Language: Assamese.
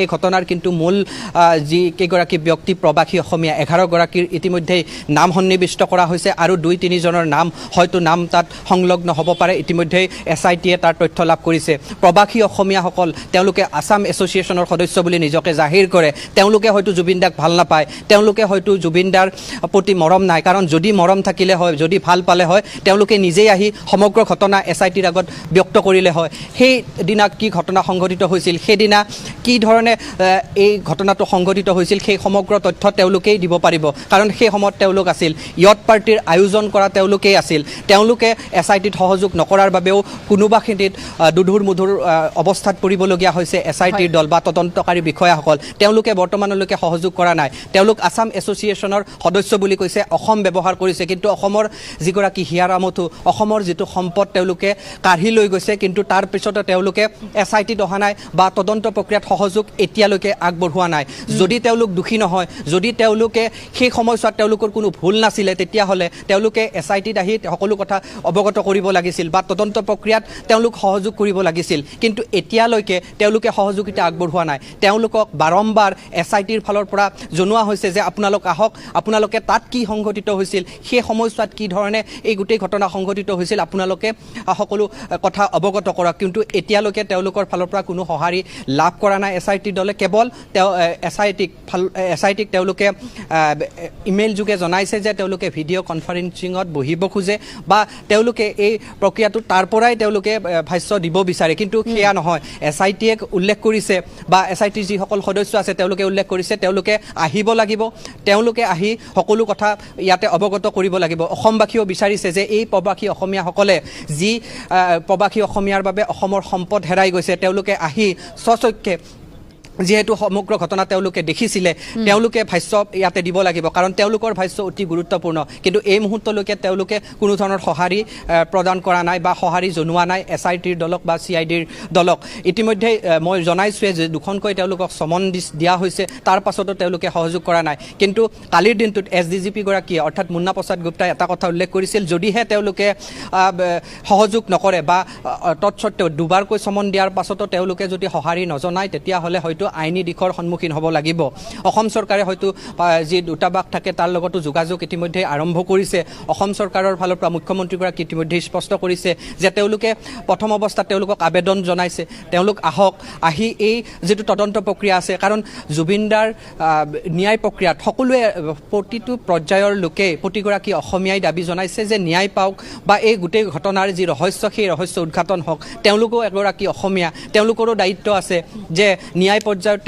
এই ঘটনাৰ কিন্তু মূল যি কেইগৰাকী ব্যক্তি প্ৰবাসী অসমীয়া 11 গৰাকীৰ ইতিমধ্যে নাম সন্নিবিষ্ট কৰা হৈছে আৰু 2-3 জনৰ নাম হয়তো নাম তাত সংলগ্ন হ'ব পাৰে ইতিমধ্যে এছআইটিয়ে তাৰ তথ্য লাভ কৰিছে প্ৰবাসী অসমীয়াসকল তেওঁলোকে আসাম এছ'চিয়েশ্যনৰ সদস্য বুলি নিজকে জাহিৰ কৰে তেওঁলোকে হয়তো জুবিন দাক ভাল নাপায় তেওঁলোকে হয়তো জুবিন দাৰ প্ৰতি মৰম নাই কাৰণ যদি মৰম থাকিলে হয় যদি ভাল পালে হয় তেওঁলোকে নিজেই আহি সমগ্ৰ ঘটনা এছআইটিৰ আগত ব্যক্ত কৰিলে হয় সেই দিনা কি ঘটনা সংঘটিত হৈছিল সেইদিনা কি ধৰণে এই ঘটনাটো সংঘটিত হৈছিল সেই সমগ্ৰ তথ্য তেওঁলোকেই দিব পাৰিব কাৰণ সেই সময়ত তেওঁলোক আছিল ইয়ত পাৰ্টিৰ আয়োজন কৰা তেওঁলোকেই আছিল তেওঁলোকে এছআইটিত সহযোগ নকৰাৰ বাবেও কোনোবাখিনিত দুধুৰ মুধুৰ অৱস্থাত পৰিবলগীয়া হৈছে এছআইটিৰ দল বা তদন্তকাৰী বিষয়াসকল তেওঁলোকে বৰ্তমানলৈকে সহযোগ কৰা নাই তেওঁলোক আসাম এছ'চিয়েশ্যনৰ সদস্য বুলি কৈছে অসম ব্যৱহাৰ কৰিছে কিন্তু অসমৰ যিগৰাকী হিয়াৰামথু অসমৰ যিটো সম্পদ তেওঁলোকে কাঢ়ি লৈ গৈছে কিন্তু তাৰ পিছতে তেওঁলোকে এছআইটিত অহা নাই বা তদন্ত প্ৰক্ৰিয়াত সহযোগ এতিয়ালৈকে আগবঢ়োৱা নাই যদি তেওঁলোক দুখী নহয় যদি তেওঁলোকে সেই সময়ছোৱাত তেওঁলোকৰ কোনো ভুল নাছিলে তেতিয়াহ'লে তেওঁলোকে এছআইটিত আহি সকলো কথা অৱগত কৰিব লাগিছিল বা তদন্ত প্ৰক্ৰিয়াত তেওঁলোক সহযোগ কৰিব লাগিছিল কিন্তু এতিয়ালৈকে তেওঁলোকে সহযোগিতা আগবঢ়োৱা নাই তেওঁলোকক বাৰম্বাৰ এছআইটিৰ ফালৰ পৰা জনোৱা হৈছে যে আপোনালোক আহক আপোনালোকে তাত কি সংঘটিত হৈছিল সেই সময়ছোৱাত কি ধৰণে এই গোটেই ঘটনা সংঘটিত হৈছিল আপোনালোকে সকলো কথা অৱগত কৰক কিন্তু এতিয়ালৈকে তেওঁলোকৰ ফালৰ পৰা কোনো সঁহাৰি লাভ কৰা নাই এছআইটিৰ দলে কেৱল এছআইটিক তেওঁলোকে ইমেইল যোগে জনাইছে যে তেওঁলোকে ভিডিঅ' কনফাৰেন্সিঙত বহিব খোজে বা তেওঁলোকে এই প্ৰক্ৰিয়াটো তাৰ পৰাই তেওঁলোকে ভাষ্য দিব বিচাৰে কিন্তু সেয়া নহয় এছআইটিয়ে উল্লেখ কৰিছে বা এছআইটিৰ যিসকল সদস্য আছে তেওঁলোকে উল্লেখ কৰিছে তেওঁলোকে আহিব লাগিব তেওঁলোকে আহি সকলো কথা ইয়াতে অৱগত কৰিব লাগিব অসমবাসীও বিচাৰিছে যে এই প্ৰবাসী অসমীয়াসকলে যি প্ৰবাসী অসমীয়াৰ বাবে অসমৰ সম্পদ হেৰাই গৈছে তেওঁলোকে আহি স্বচক্ষে যেহেতু সমগ্ৰ ঘটনা তেওঁলোকে দেখিছিলে তেওঁলোকে ভাষ্য ইয়াতে দিব লাগিব কাৰণ তেওঁলোকৰ ভাষ্য অতি গুৰুত্বপূৰ্ণ কিন্তু এই মুহূৰ্তলৈকে তেওঁলোকে কোনো ধৰণৰ সঁহাৰি প্ৰদান কৰা নাই বা সঁহাৰি জনোৱা নাই এছআইটিৰ দলক বা চিআইডিৰ দলক ইতিমধ্যে মই জনাইছোৱে যে দুখনকৈ তেওঁলোকক সমন দিয়া হৈছে তাৰ পাছতো তেওঁলোকে সহযোগ কৰা নাই কিন্তু কালিৰ দিনটোত এছডিজিপি গৰাকীয়ে অৰ্থাৎ মুন্না প্ৰসাদ গুপ্তাই এটা কথা উল্লেখ কৰিছিল যদিহে তেওঁলোকে সহযোগ নকৰে বা তৎসত্ত্বেও দুবাৰকৈ সমন দিয়াৰ পাছতো তেওঁলোকে যদি সঁহাৰি নজনায় তেতিয়াহ'লে হয়তো আইনী দিশৰ সন্মুখীন হ'ব লাগিব অসম চৰকাৰে হয়তো যি দূতাবাস থাকে তাৰ লগতো যোগাযোগ ইতিমধ্যে আৰম্ভ কৰিছে অসম চৰকাৰৰ ফালৰ পৰা মুখ্যমন্ত্ৰীগৰাকী ইতিমধ্যে স্পষ্ট কৰিছে যে তেওঁলোকে প্ৰথম অৱস্থাত তেওঁলোকক আবেদন জনাইছে তেওঁলোক আহক আহি এই যিটো তদন্ত প্ৰক্ৰিয়া আছে কাৰণ জুবিনদাৰ ন্যায় প্ৰক্ৰিয়াত সকলোৱে প্ৰতিটো পৰ্যায়ৰ লোকে প্ৰতিগৰাকী অসমীয়াই দাবী জনাইছে যে ন্যায় পাওক বা এই গোটেই ঘটনাৰ যি ৰহস্য সেই ৰহস্য উদঘাটন হওক তেওঁলোকো এগৰাকী অসমীয়া তেওঁলোকৰো দায়িত্ব আছে যে ন্যায় পৰ্যায়ত